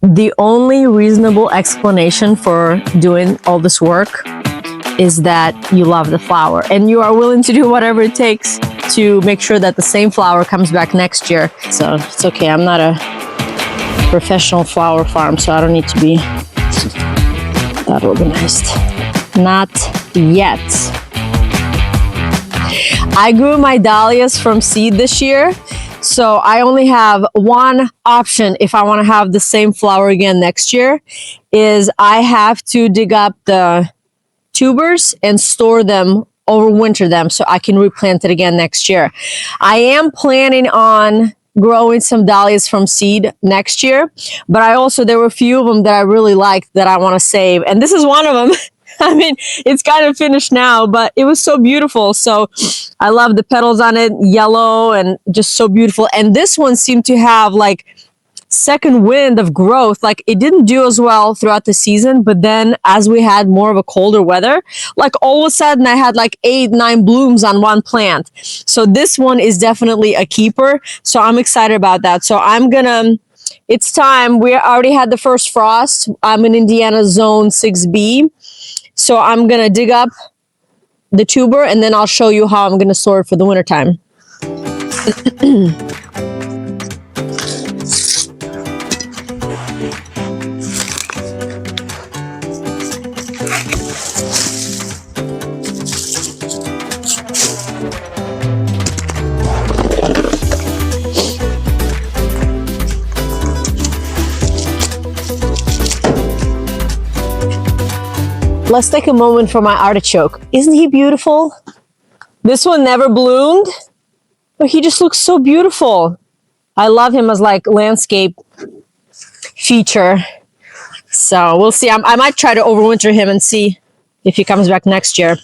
The only reasonable explanation for doing all this work is that you love the flower and you are willing to do whatever it takes to make sure that the same flower comes back next year. So it's okay. I'm not a professional flower farm, so I don't need to be that organized. Not yet. I grew my dahlias from seed this year, so I only have one option if I want to have the same flower again next year, is I have to dig up the tubers and store them, overwinter them, so I can replant it again next year. I am planning on growing some dahlias from seed next year, but there were a few of them that I really liked that I want to save, and this is one of them. I mean, it's kind of finished now, but it was so beautiful. So I love the petals on it, yellow and just so beautiful. And this one seemed to have like second wind of growth. Like it didn't do as well throughout the season, but then as we had more of a colder weather, like all of a sudden I had like 8-9 blooms on one plant. So this one is definitely a keeper. So I'm excited about that. So it's time. We already had the first frost. I'm in Indiana zone 6B. So I'm going to dig up the tuber and then I'll show you how I'm going to store it for the wintertime. Let's take a moment for my artichoke. Isn't he beautiful? This one never bloomed, but he just looks so beautiful. I love him as like landscape feature. So we'll see. I might try to overwinter him and see if he comes back next year.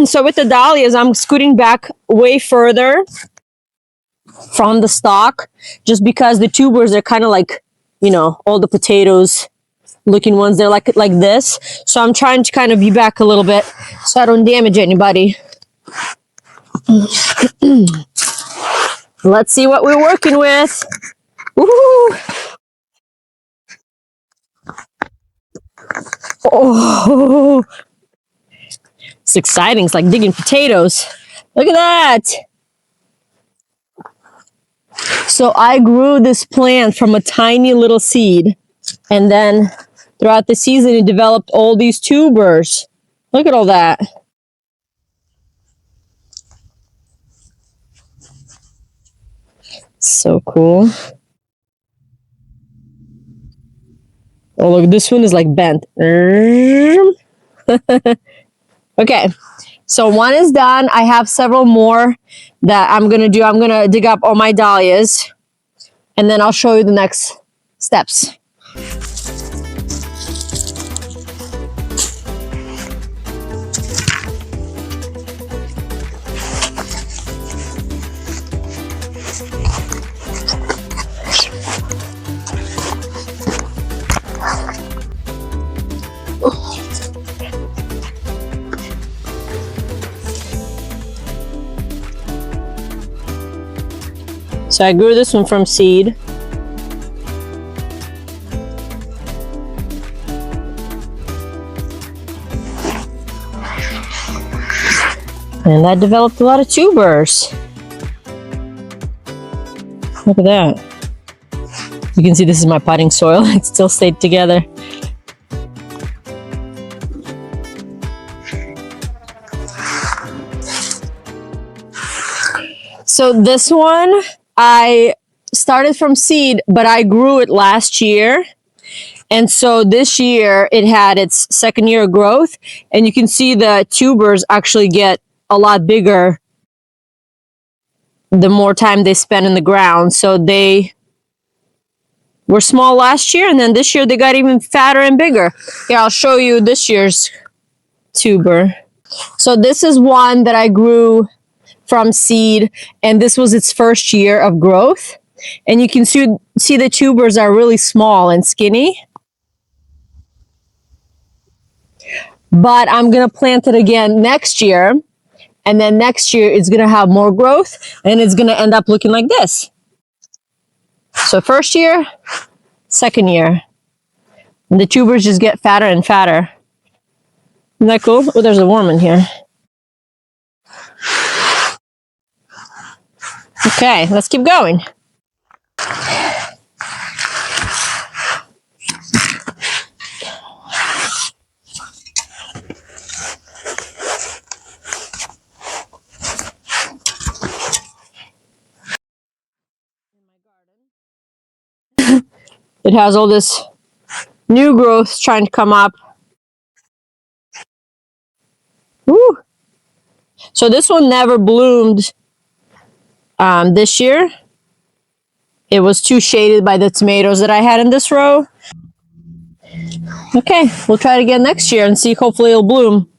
So with the dahlias, I'm scooting back way further from the stalk just because the tubers are kind of like, you know, all the potatoes looking ones, they're like this. So I'm trying to kind of be back a little bit so I don't damage anybody. Let's see what we're working with. Woo! Oh, it's exciting. It's like digging potatoes. Look at that. So I grew this plant from a tiny little seed, and then throughout the season, it developed all these tubers. Look at all that. So cool. Oh, look, this one is like bent. Okay, so one is done. I have several more that I'm going to do. I'm going to dig up all my dahlias, and then I'll show you the next steps. So I grew this one from seed. And that developed a lot of tubers. Look at that. You can see this is my potting soil. It still stayed together. So this one, I started from seed, but I grew it last year. And so this year it had its second year of growth, and you can see the tubers actually get a lot bigger the more time they spend in the ground. So they were small last year, and then this year they got even fatter and bigger. Here, I'll show you this year's tuber. So this is one that I grew from seed, and this was its first year of growth. And you can see the tubers are really small and skinny. But I'm going to plant it again next year. And then next year it's going to have more growth, and it's going to end up looking like this. So first year, second year. And the tubers just get fatter and fatter. Isn't that cool? Oh, there's a worm in here. Okay, let's keep going. It has all this new growth trying to come up. Woo. So this one never bloomed this year. It was too shaded by the tomatoes that I had in this row. Okay, we'll try it again next year and see. Hopefully it'll bloom.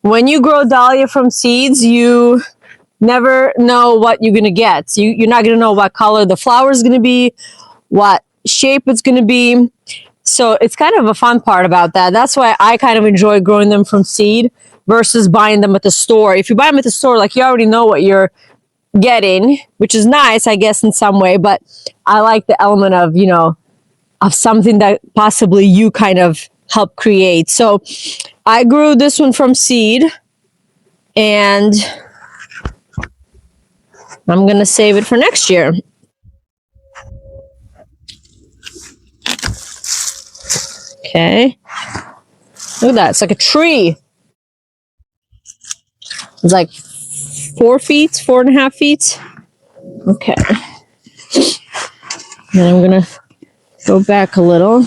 When you grow dahlia from seeds, you never know what you're going to get. You're not going to know what color the flower is going to be, what shape it's going to be. So it's kind of a fun part about that. That's why I kind of enjoy growing them from seed versus buying them at the store. If you buy them at the store, like, you already know what you're getting, which is nice, I guess, in some way. But I like the element of, you know, of something that possibly you kind of help create. So I grew this one from seed, and I'm going to save it for next year. Okay. Look at that. It's like a tree. It's like 4 feet, 4.5 feet. Okay. Then I'm going to go back a little.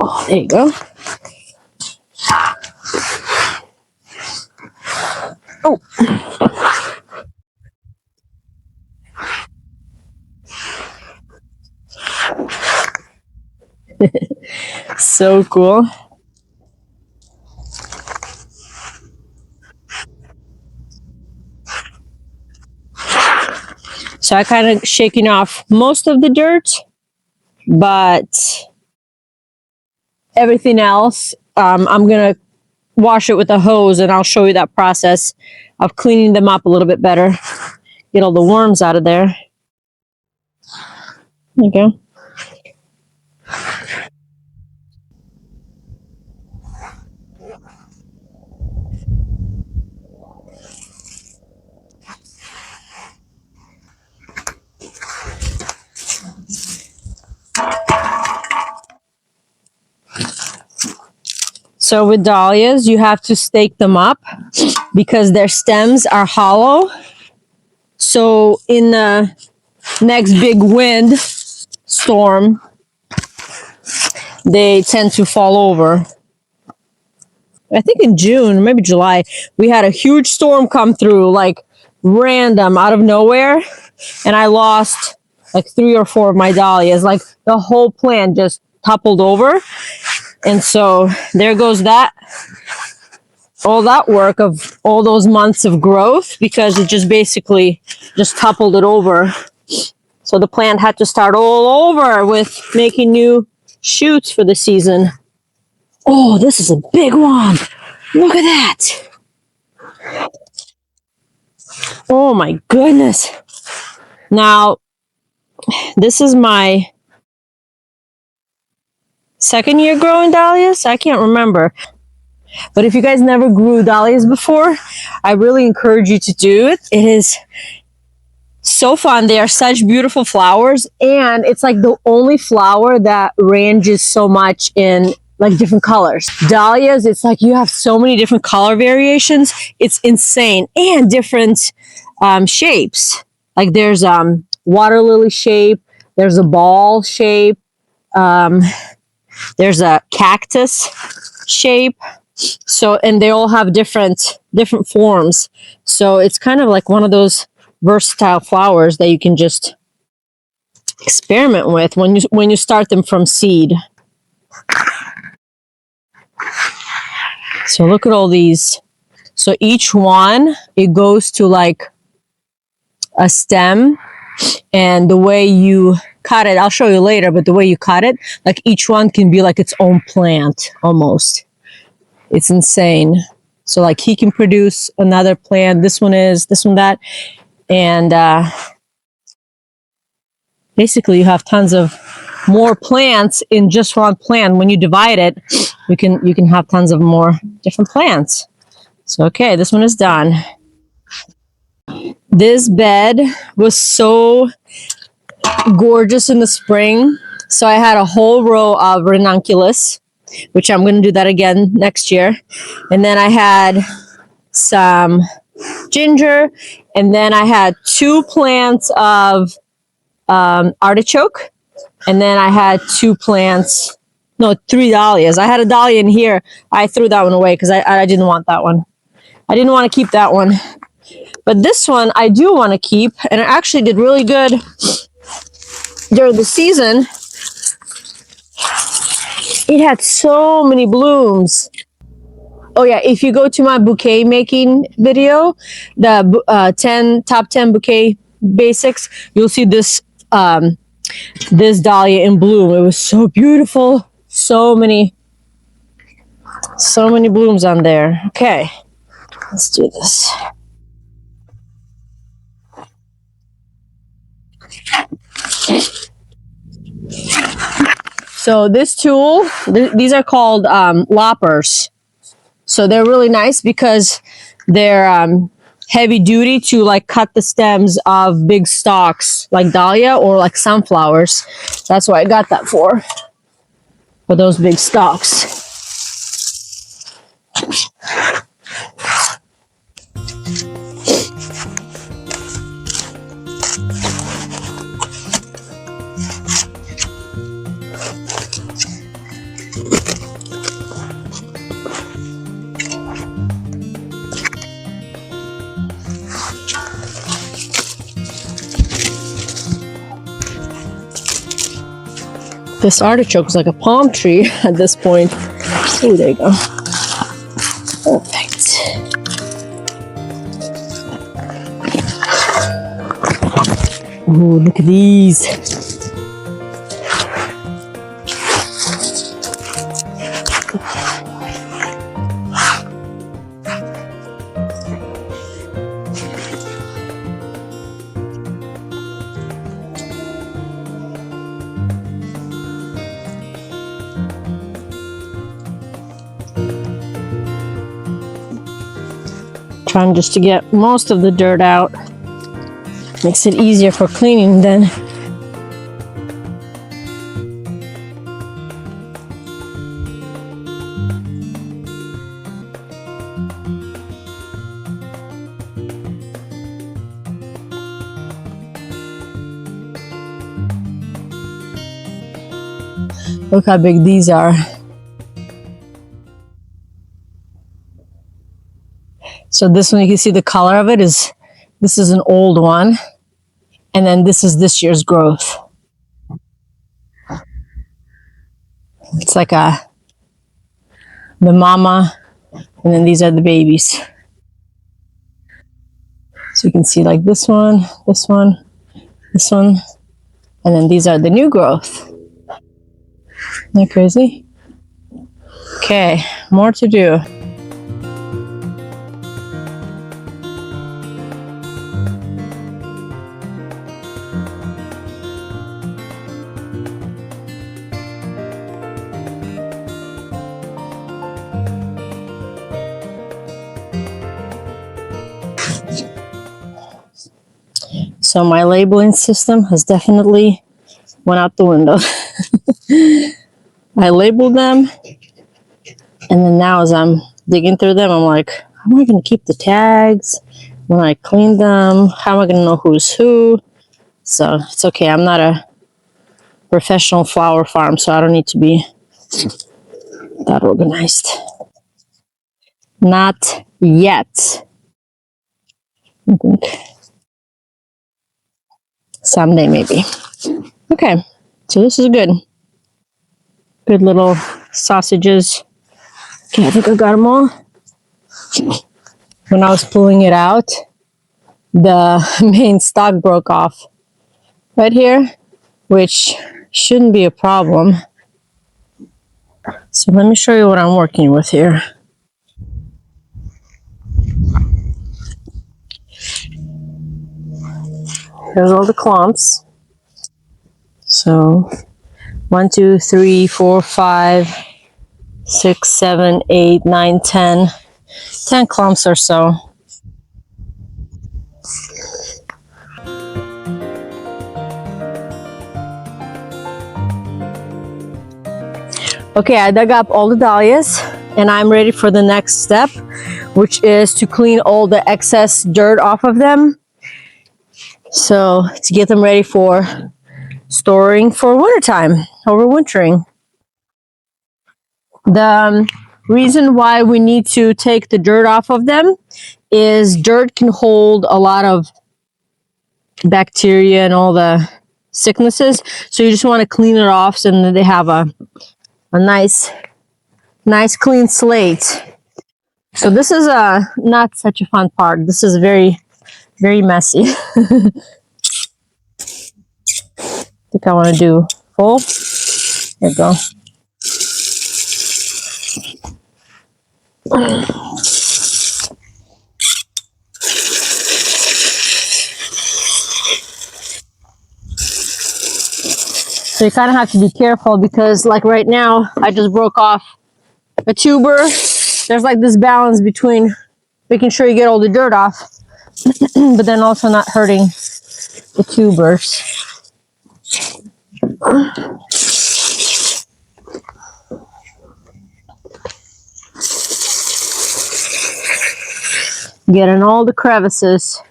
Oh, there you go. Oh. So cool. So I kind of shaking off most of the dirt, but everything else, I'm going to wash it with a hose, and I'll show you that process of cleaning them up a little bit better. Get all the worms out of there. There you go. So with dahlias, you have to stake them up because their stems are hollow. So in the next big wind storm, they tend to fall over. I think in June, maybe July, we had a huge storm come through, like random, out of nowhere. And I lost like 3 or 4 of my dahlias. Like the whole plant just toppled over. And so there goes that, all that work of all those months of growth, because it just basically just toppled it over. So the plant had to start all over with making new shoots for the season. Oh, this is a big one. Look at that. Oh my goodness. Now, this is my second year growing dahlias. I can't remember. But if you guys never grew dahlias before, I really encourage you to do it. It is so fun. They are such beautiful flowers, and it's like the only flower that ranges so much in like different colors. Dahlias, it's like you have so many different color variations. It's insane. And different shapes. Like there's water lily shape, there's a ball shape, there's a cactus shape. So, and they all have different forms. So it's kind of like one of those versatile flowers that you can just experiment with when you start them from seed. So look at all these. So each one, it goes to like a stem, and the way you cut it, I'll show you later, but the way you cut it, like each one can be like its own plant almost. It's insane. So like he can produce another plant. This one that. And basically you have tons of more plants in just one plant. When you divide it, you can have tons of more different plants. So okay, this one is done. This bed was so gorgeous in the spring. So I had a whole row of ranunculus, which I'm going to do that again next year. And then I had some ginger, and then I had 2 plants of artichoke, and then I had 3 dahlias. I had a dahlia in here. I threw that one away because I didn't want that one. I didn't want to keep that one. But this one I do want to keep, and it actually did really good during the season. It had so many blooms. Oh yeah, if you go to my bouquet making video, the top 10 bouquet basics, you'll see this this dahlia in bloom. It was so beautiful. So many blooms on there. Okay, let's do this. So this tool, these are called loppers. So they're really nice because they're heavy duty to like cut the stems of big stalks like dahlia or like sunflowers. That's what I got that for those big stalks. This artichoke is like a palm tree at this point. Oh, there you go. Perfect. Oh, look at these. Trying just to get most of the dirt out. Makes it easier for cleaning then. Look how big these are. So this one, you can see the color of it is, this is an old one. And then this is this year's growth. It's like the mama, and then these are the babies. So you can see like this one, this one, this one, and then these are the new growth. Isn't that crazy? Okay, more to do. So my labeling system has definitely went out the window. I labeled them, and then now as I'm digging through them, I'm like, how am I going to keep the tags? When I clean them, how am I going to know who's who? So it's okay. I'm not a professional flower farm, so I don't need to be that organized. Not yet. I think. Someday, maybe. Okay, so this is good. Good little sausages. Okay, I think I got them all. When I was pulling it out, the main stalk broke off right here, which shouldn't be a problem. So let me show you what I'm working with here. Here's all the clumps. So 1, 2, 3, 4, 5, 6, 7, 8, 9, 10. 10 clumps or so. Okay, I dug up all the dahlias and I'm ready for the next step, which is to clean all the excess dirt off of them. So to get them ready for storing for wintertime, overwintering. The reason why we need to take the dirt off of them is dirt can hold a lot of bacteria and all the sicknesses. So you just want to clean it off so that they have a nice clean slate. So this is not such a fun part. This is very messy. I think I want to do full. There you go. So you kind of have to be careful because like right now, I just broke off a tuber. There's like this balance between making sure you get all the dirt off, but then also not hurting the tubers. Get in all the crevices.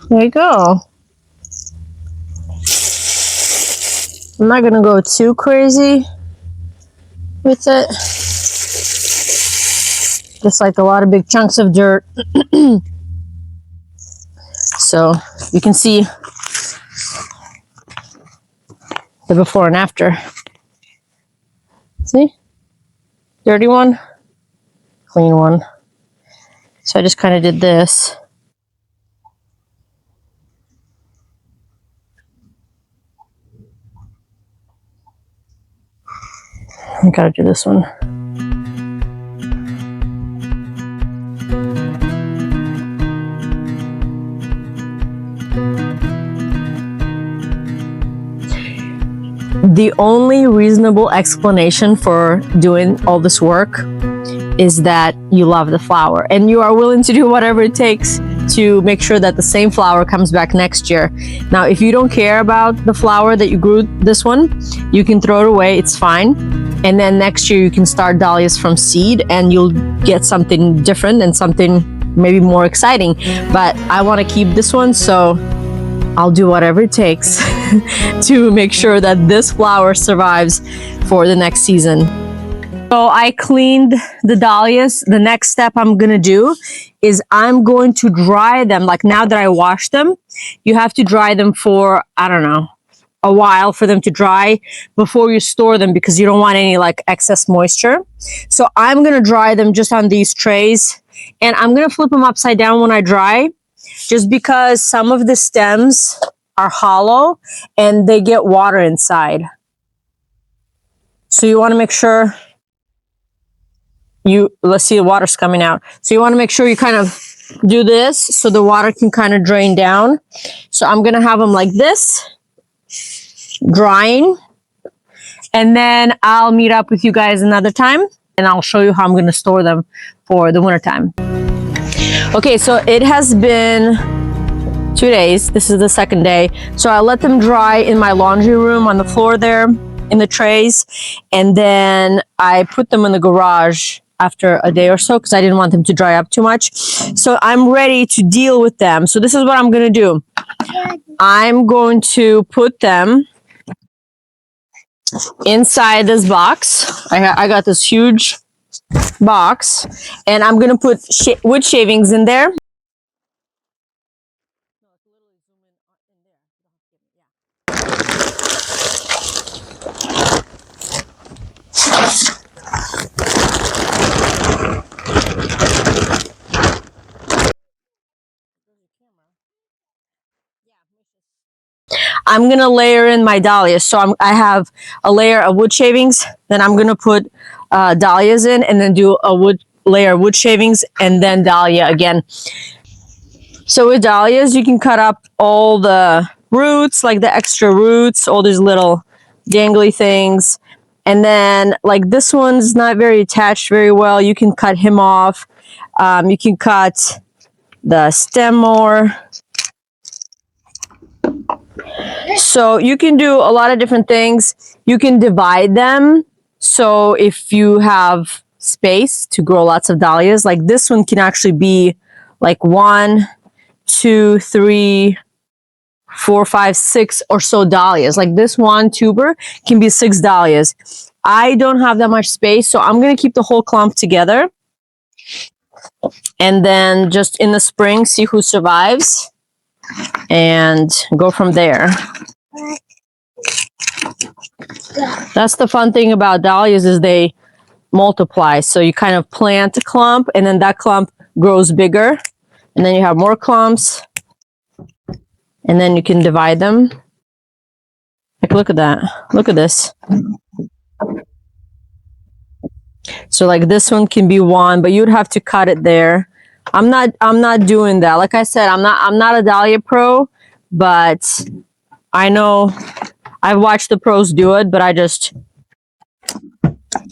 There you go. I'm not gonna go too crazy with it. Just like a lot of big chunks of dirt. So you can see the before and after. See? Dirty one, clean one. So I just kind of did this. I gotta do this one. The only reasonable explanation for doing all this work is that you love the flower and you are willing to do whatever it takes to make sure that the same flower comes back next year. Now, if you don't care about the flower that you grew this one, you can throw it away, it's fine. And then next year you can start dahlias from seed and you'll get something different and something maybe more exciting. But I want to keep this one, so I'll do whatever it takes to make sure that this flower survives for the next season. So I cleaned the dahlias. The next step I'm gonna do is I'm going to dry them. Like now that I washed them, you have to dry them for, I don't know, a while for them to dry before you store them because you don't want any like excess moisture. So I'm gonna dry them just on these trays and I'm gonna flip them upside down when I dry, just because some of the stems are hollow and they get water inside. So you want to make sure let's see, the water's coming out. So you want to make sure you kind of do this so the water can kind of drain down. So I'm going to have them like this, drying. And then I'll meet up with you guys another time and I'll show you how I'm going to store them for the winter time. Okay, so it has been 2 days. This is the second day. So I let them dry in my laundry room on the floor there in the trays. And then I put them in the garage after a day or so because I didn't want them to dry up too much. So I'm ready to deal with them. So this is what I'm going to do. I'm going to put them inside this box. I got this huge box and I'm going to put wood shavings in there. I'm gonna layer in my dahlias. So I have a layer of wood shavings, then I'm gonna put dahlias in, and then do a layer of wood shavings, and then dahlia again. So with dahlias, you can cut up all the roots, like the extra roots, all these little dangly things. And then like this one's not very attached very well. You can cut him off. You can cut the stem more. So you can do a lot of different things. You can divide them. So if you have space to grow lots of dahlias, like this one can actually be like 1, 2, 3, 4, 5, 6 or so dahlias. Like this one tuber can be 6 dahlias. I don't have that much space, so I'm gonna keep the whole clump together, and then just in the spring see who survives and go from there. That's the fun thing about dahlias, is they multiply. So you kind of plant a clump, and then that clump grows bigger, and then you have more clumps, and then you can divide them. Like, look at that. Look at this. So like this one can be 1, but you'd have to cut it there. I'm not doing that. Like I said, I'm not a dahlia pro, but I know I've watched the pros do it, but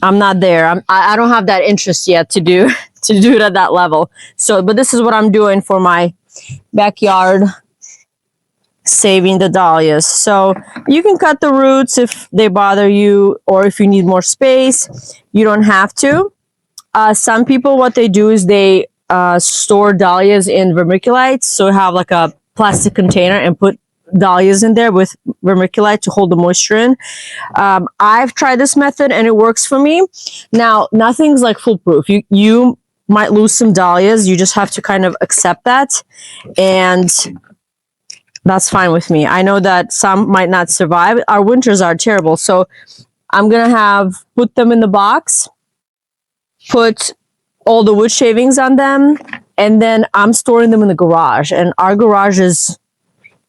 I'm not there. I don't have that interest yet to do it at that level. So, but this is what I'm doing for my backyard, saving the dahlias. So you can cut the roots if they bother you, or if you need more space, you don't have to. Some people, what they do is they store dahlias in vermiculite. So have like a plastic container and put dahlias in there with vermiculite to hold the moisture in. I've tried this method and it works for me. Now, nothing's like foolproof. You might lose some dahlias. You just have to kind of accept that, and that's fine with me. I know that some might not survive. Our winters are terrible. So I'm gonna put them in the box, put all the wood shavings on them, and then I'm storing them in the garage. And our garage is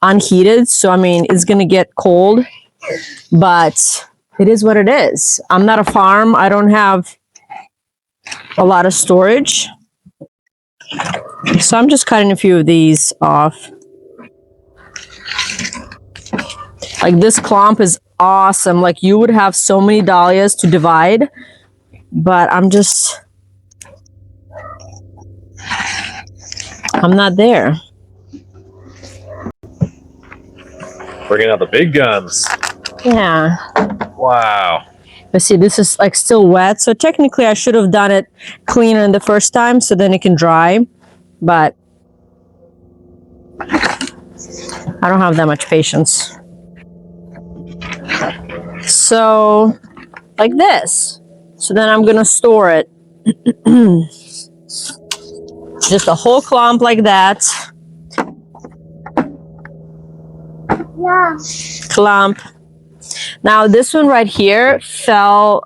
unheated, so I mean it's gonna get cold, but it is what it is. I'm not a farm. I don't have a lot of storage, so I'm just cutting a few of these off. Like this clump is awesome. Like you would have so many dahlias to divide, but I'm not there. Bringing out the big guns. Yeah. Wow. But see, this is like still wet, so technically I should have done it cleaner the first time so then it can dry, but I don't have that much patience. So like this. So then I'm gonna store it. Just a whole clump like that. Yeah. Clump. Now this one right here fell,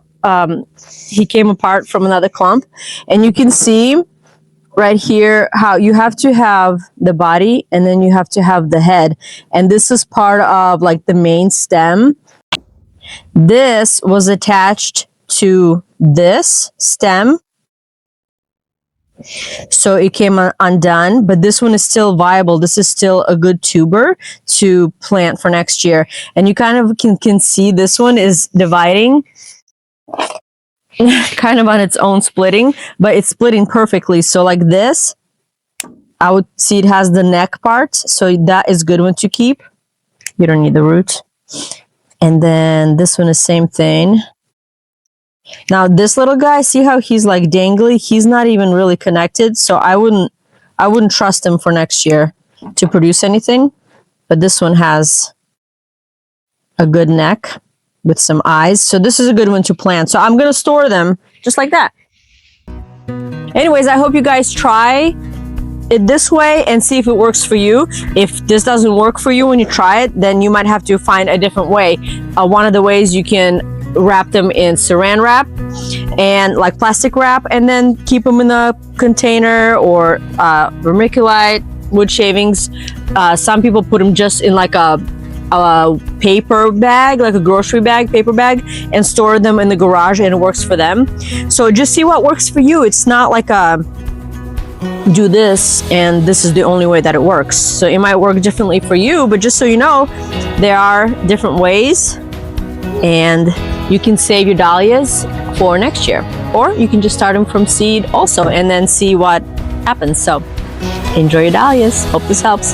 he came apart from another clump, and you can see right here how you have to have the body and then you have to have the head, and this is part of like the main stem. This was attached to this stem, so it came undone, but this one is still viable. This is still a good tuber to plant for next year. And you kind of can see this one is dividing kind of on its own, splitting, but it's splitting perfectly. So like this, I would see it has the neck part, so that is good one to keep. You don't need the root. And then this one is same thing. Now this little guy, see how he's like dangly? He's not even really connected, so I wouldn't trust him for next year to produce anything. But this one has a good neck with some eyes, so this is a good one to plant. So I'm gonna store them just like that. Anyways, I hope you guys try it this way and see if it works for you. If this doesn't work for you when you try it, then you might have to find a different way. One of the ways, you can wrap them in saran wrap and like plastic wrap, and then keep them in a container, or vermiculite, wood shavings. Some people put them just in like a a paper bag, like a grocery bag, paper bag, and store them in the garage, and it works for them. So just see what works for you. It's not like a do this and this is the only way that it works. So it might work differently for you, but just so you know, there are different ways, and you can save your dahlias for next year, or you can just start them from seed also and then see what happens. So enjoy your dahlias. Hope this helps.